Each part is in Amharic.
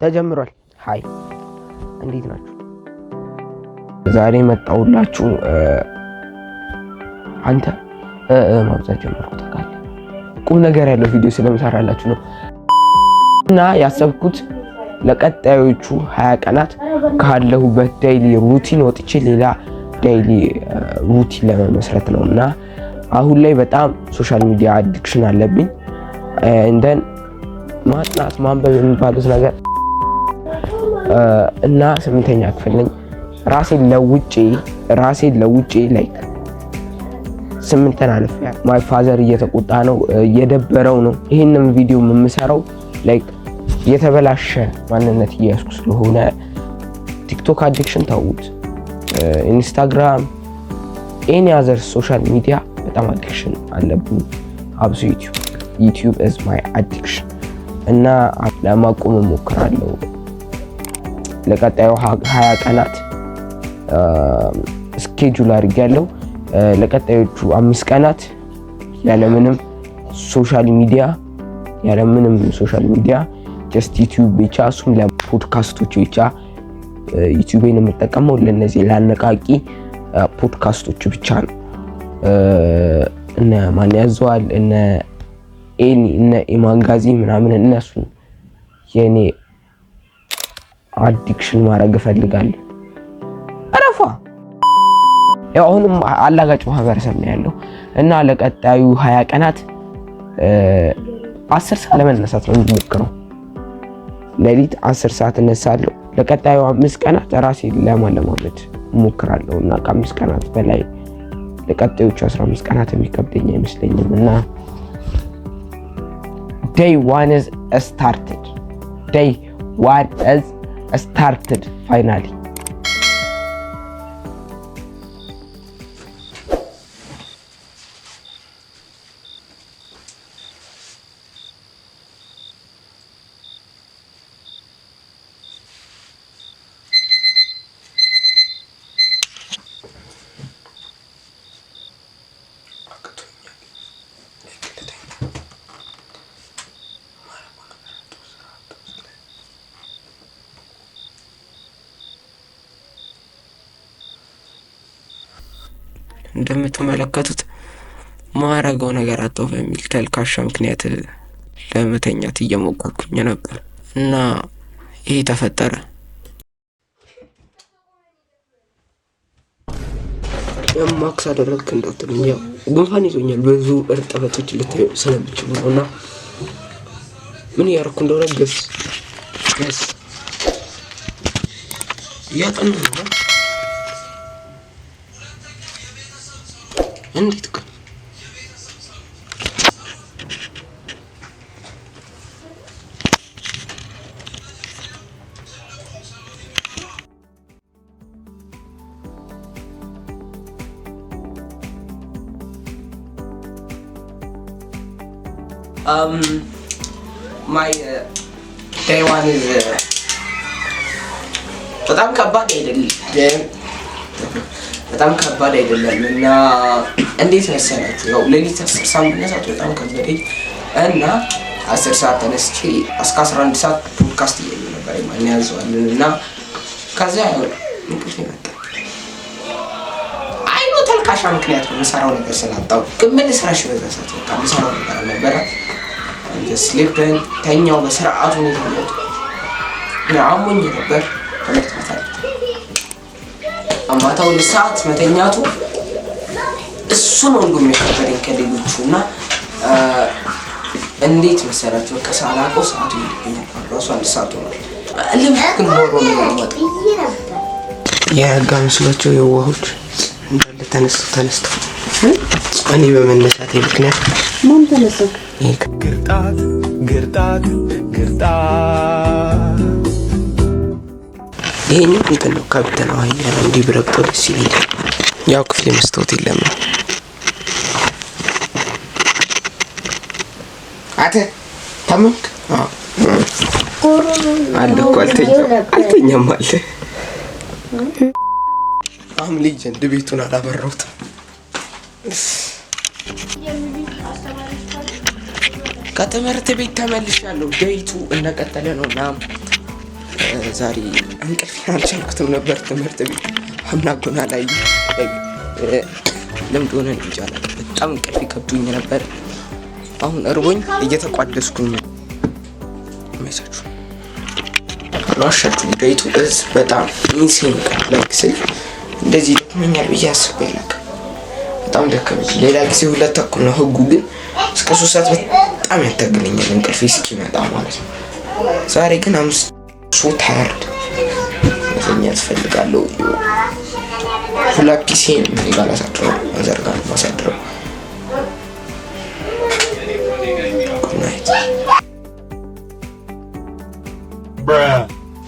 ተጀምሯል። ሃይ እንዴት ናችሁ? ዛሬ መጣሁላችሁ። አንተ ማብዛት ጀመርኩ ታውቃለህ። ቁም ነገር ያለው ቪዲዮ ስለምሰራላችሁ ነው እና ያሰብኩት ለቀጣዮቹ 20 ቀናት ካለሁበት ዴይሊ ሩቲን ወጥቼ ሌላ ዴይሊ ሩቲን ለመመስረት ነውና አሁን ላይ በጣም ሶሻል ሚዲያ አዲክሽን አለብኝ። እንደን ማጥናት ማንበብ የሚባሉት ነገር እና 8ኛ ክፍል ነኝ። ራሴን ለውጬ ላይክ 8ን አልፌያ ማይ ፋዘር እየተቆጣ ነው፣ እየደበረው ነው። ይሄንን ቪዲዮ የምሰራው ላይክ የተበላሸ ማንነት እያስኩ ስለሆነ ቲክቶክ አዲክሽን ታውት፣ ኢንስታግራም፣ ኤኒ አዘር ሶሻል ሚዲያ በጣም አዲክሽን አለብኝ። አብሶ ዩቲዩብ ኢዝ ማይ አዲክሽን እና ለማቆም እሞክራለሁ። ለቀጣዩ 20 ቀናት ስኬጁል አድርጌያለሁ። ለቀጣዮቹ 5 ቀናት ያለምንም ሶሻል ሚዲያ ጀስት ዩቲዩብ ብቻ፣ እሱም ለፖድካስቶች ብቻ ዩቲዩቤን የምጠቀመው ለነዚህ ለአነቃቂ ፖድካስቶች ብቻ ነው። እነ ማን ያዘዋል እነ ኢማንጋዚ ምናምን እነሱ የኔ አዲክሽን ማድረግ እፈልጋለሁ። አረፋ ያው አሁንም አላጋጭ ማህበረሰብ ነው ያለው እና ለቀጣዩ 20 ቀናት 10 ሰዓት ለመነሳት ነው የምሞክረው። ሌሊት 10 ሰዓት እነሳለሁ። ለቀጣዩ 5 ቀናት ራሴን ለማለማመድ እሞክራለሁ እና ከ5 ቀናት በላይ ለቀጣዮቹ 15 ቀናት የሚከብደኝ አይመስለኝም እና day 1 is started finally. እንደምትመለከቱት ማረገው ነገር አጣው በሚል ተልካሻ ምክንያት ለመተኛት እየሞከርኩኝ ነበር እና ይሄ ተፈጠረ። ማክስ አደረግክ እንዳትሉኝ፣ ያው ጉንፋን ይዞኛል። ብዙ እርጥበቶች ልታዩ ስለምችሉ ነውና ምን ያርኩ እንደሆነ ገስ ያጠና ነው እንዴት ነው my day 1 is በጣም ከባድ አይደለም እና እንዴት መሰላችሁ? ያው ሌሊት 10 ሰዓት መነሳት በጣም ከበደኝ እና 10 ሰዓት ተነስቼ እስከ 11 ሰዓት ፖድካስት እያየሁ ነበር ማን ያዘዋል እና ከዛ ያው እንቅልፍ መጣ። አይኖ ተልካሻ ምክንያት ነው የምሰራው ነገር ስላጣው፣ ግን ምን ስራሽ በዛት በቃ የምሰራው ነገር ነበር። ስሊፕን ተኛው በስርዓቱ ነው የተኛው። አሞኝ ነበር ተመልክታለሁ። አማታው ለሰዓት መተኛቱ እሱ ነው እንደሚያከብረኝ ከሌሎቹ እና እንዴት መሰላችሁ? በቃ ሳላውቀው ሰዓቱ ይልኛል። ራሱ 1 ሰዓት ነው ለምን ኖሮ ነው የማወጣው። የህጋ መስሏቸው የዋሆች እንዳለ ተነስተው እኔ በመነሳቴ ምክንያት ማን ተነሳ? ግርጣት ይሄኛው እንትን ነው ከብት ነው አያለ እንዲህ ብረቅጦ ደስ ይላል። ያው ክፍሌ መስታወት የለም። አተ ታምክ አለ እኮ አልተኛም አለ። ሌጀንድ ቤቱን አላበራሁትም። ከትምህርት ቤት ተመልሻለሁ። ዴይቱ እንደቀጠለ ነውና ዛሬ እንቅልፌን አልቻልኩትም ነበር። ትምህርት ቤት አምናጎና ላይ ለምን ሆነ እንጃ በጣም እንቅልፍ ከብዶኝ ነበር። አሁን እርቦኝ እየተቋደስኩኝ መሳችሁ ራሻችሁ ዴይቱ በጣም ኢንሴን ላይክ ስል እንደዚህ ደክመኛል ብዬ አስቤ አላውቅም። በጣም ደከመኝ። ሌላ ጊዜ 2 ተኩል ነው ህጉ፣ ግን እስከ 3 ሰዓት በጣም ያታግለኛል እንቅልፌ እስኪመጣ ማለት ነው። ዛሬ ግን ሶ ታየርድ መተኛት እፈልጋለሁ። ሁለት ፒሲን ይጋላ ሳድረው አዘርጋለሁ ማሳድረው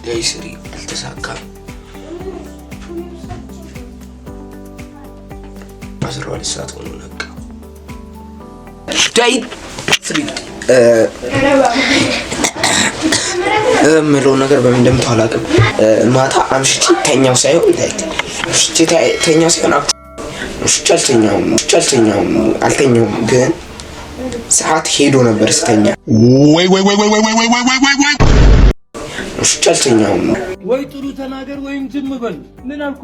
ዴይ 3 አልተሳካም። 12 ሰዓት ሆኖ ነቃ። ዴይ 3 የምለው ነገር በምን እንደምታው አላውቅም። ማታ አምሽቼ ተኛው ሳይሆን አልተኛውም፣ ግን ሰዓት ሄዶ ነበር ስተኛ። አልተኛውም ወይ ጥሩ ተናገር ወይም ዝም በል። ምን አልኩ?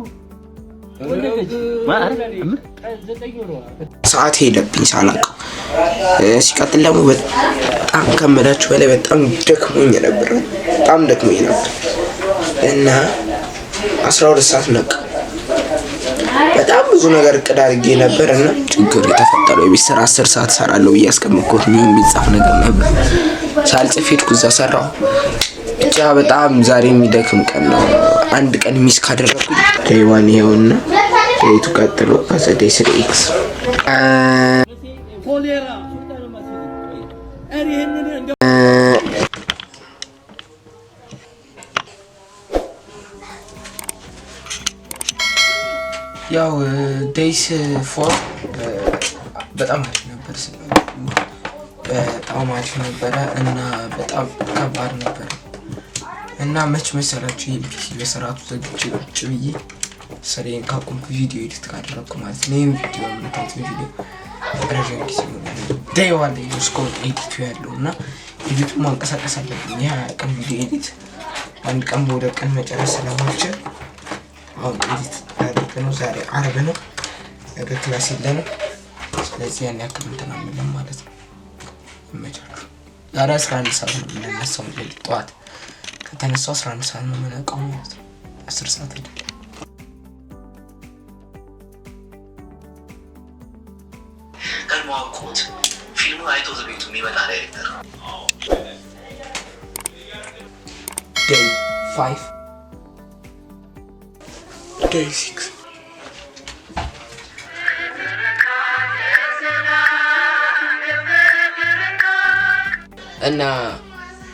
ሰዓት ሄደብኝ ሳላውቀው። ሲቀጥል ደግሞ በጣም ከመላችሁ በላይ በጣም ደክሞኝ ነበር እና 12 ሰዓት ነቃ። በጣም ብዙ ነገር እቅድ አድርጌ ነበር እና ችግር የተፈጠረው የቤት ስራ 10 ሰዓት ሰራለሁ ብዬ አስቀምጥኩት ነው የሚጻፍ ነገር ነበር። ሳልጽፍ ሄድኩ፣ እዛ ሰራሁ። ብቻ በጣም ዛሬ የሚደክም ቀን ነው። አንድ ቀን ሚስ ካደረኩኝ ዴይ1 ይሄውና ዴይ2 ቀጥሎ ከዛ ዴይ 3x ኮሌራ ያው ዴይስ 4 በጣም አሪፍ ነበር። በጣም አሪፍ ነበረ እና በጣም ከባድ ነበር እና መች መሰላችሁ ፒሲ በስርዓቱ ዘግቼ ቁጭ ብዬ ስራዬን ካቆምኩ ቪዲዮ ኤዲት ካደረኩ ማለት ነው። ይሄን ቪዲዮ የምታዩት ቪዲዮ ረጅም ጊዜ ነው። ዴይ1 ላይ ስኮር ኤዲቱ ያለው እና ኤዲቱን ማንቀሳቀስ አለብኝ። ያ ቀን ቪዲዮ ኤዲት አንድ ቀን በሁለት ቀን መጨረስ ስለማልችል አሁን ኤዲት ነው። ዛሬ ዓርብ ነው፣ ነገ ክላስ የለንም። ስለዚህ ያን ያክል እንትን አንልም ማለት ነው። ይመቻችሁ። ዛሬ 11 ሰዓት ነው የምንነሳው። ጠዋት ከተነሳው 11 ሰዓት ነው የምነቃው ማለት ነው። 10 ሰዓት አይደለም። ቀድሞት ፊልሙን አይቶ ዘቤቱ የሚመጣ ዳይሬክተር ዴይ 5 ዴይ 6 እና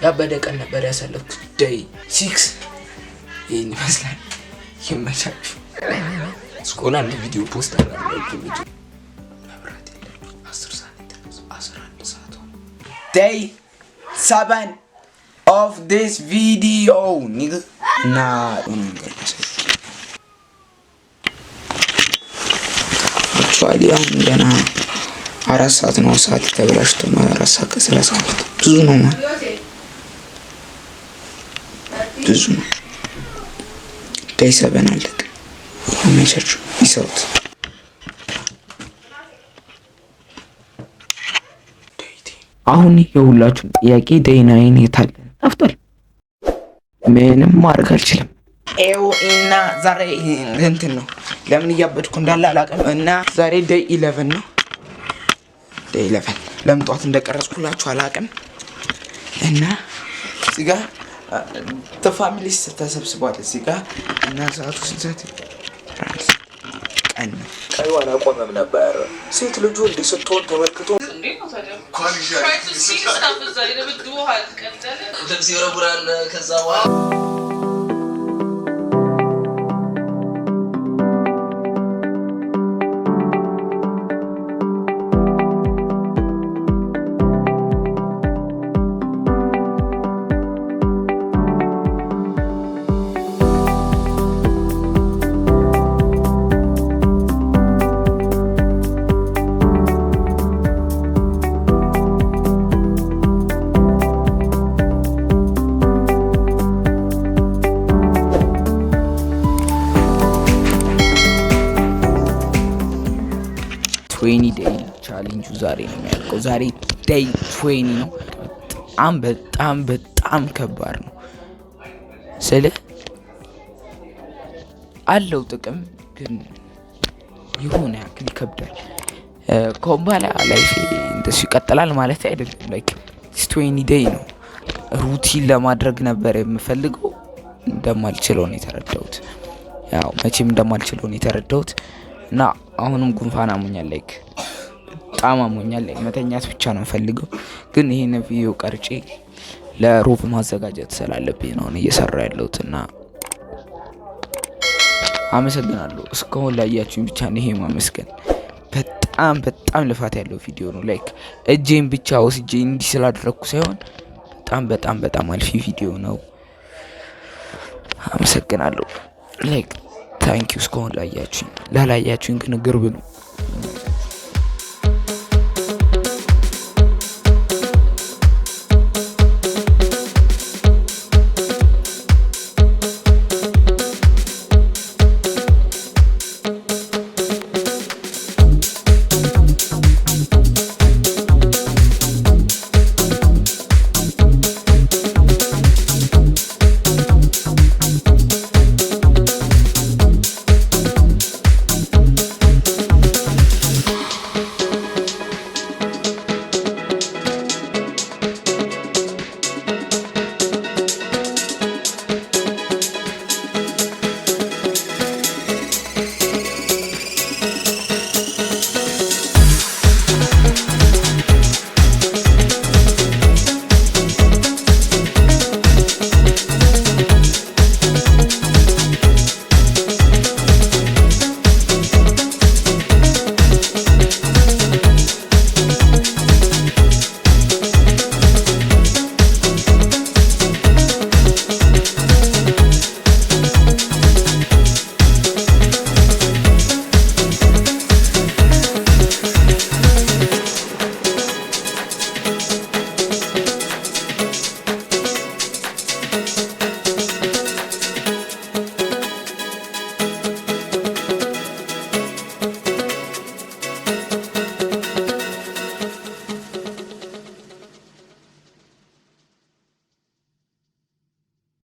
ያበደ ቀን ነበር ያሳለፍኩት። ዴይ 6 ይሄን ይመስላል። ይመቻችሁ። ስኮላ አንድ ቪዲዮ ፖስት አደረኩኝ። መብራት የለም። 10 ሰዓት ተነሳ። 11 ሰዓት ሆነ። ዴይ 7 of this video nigga እና አክቹአሊ አሁን ገና 4 ሰዓት ነው። ሰዓት ተበላሽቶ 4 ሰዓት ከ30 ብዙ ነው ማለት ብዙ ነው። ዴይ 7 አለቀ። ይመቻችሁ። ይሰውት አሁን የሁላችሁ ጥያቄ ዴይ 9 የታለ? ጠፍቷል። ምንም ማድረግ አልችልም። እና ዛሬ እንትን ነው። ለምን እያበድኩ እንዳለ አላውቅም። እና ዛሬ ዴይ 11 ነው። ዴይ 11 ለምን ጠዋት እንደቀረጽኩላችሁ አላውቅም። እና እዚህ ጋር ፋሚሊስ ተሰብስቧል እዚህ ጋር እና ሰዓቱ ስንት ሰዓት ቀን ነው? ቀይዋን አቆመም ነበር። ሴት ልጁ እንዲህ ስትሆን ተመልክቶ ከዛ ቻሌንጁ ዛሬ ነው የሚያልቀው። ዛሬ ዴይ 20 ነው። በጣም ከባድ ነው ስለ አለው ጥቅም ግን የሆነ ያክል ይከብዳል። ኮምባላ ላይፍ እንደሱ ይቀጥላል ማለት አይደለም። ላይክ 20 ዴይ ነው። ሩቲን ለማድረግ ነበር የምፈልገው እንደማልችለው ነው የተረዳሁት። ያው መቼም እንደማልችለው ነው የተረዳሁት እና አሁንም ጉንፋን አሞኛል። ላይክ በጣም አሞኛል። ላይክ መተኛት ብቻ ነው የምፈልገው። ግን ይሄን ቪዲዮ ቀርጬ ለሮብ ማዘጋጀት ስላለብኝ ነው እየሰራ ያለሁት እና አመሰግናለሁ። እስካሁን ላያችሁኝ ብቻ ነው ይሄ ማመስገን። በጣም ልፋት ያለው ቪዲዮ ነው። ላይክ እጄን ብቻ ወስጄ እንዲህ ስላደረኩ ሳይሆን በጣም አልፊ ቪዲዮ ነው። አመሰግናለሁ። ላይክ ታንኪዩ እስካሁን ላያችሁኝ። ላላያችሁኝ ግን ግርብ ነው።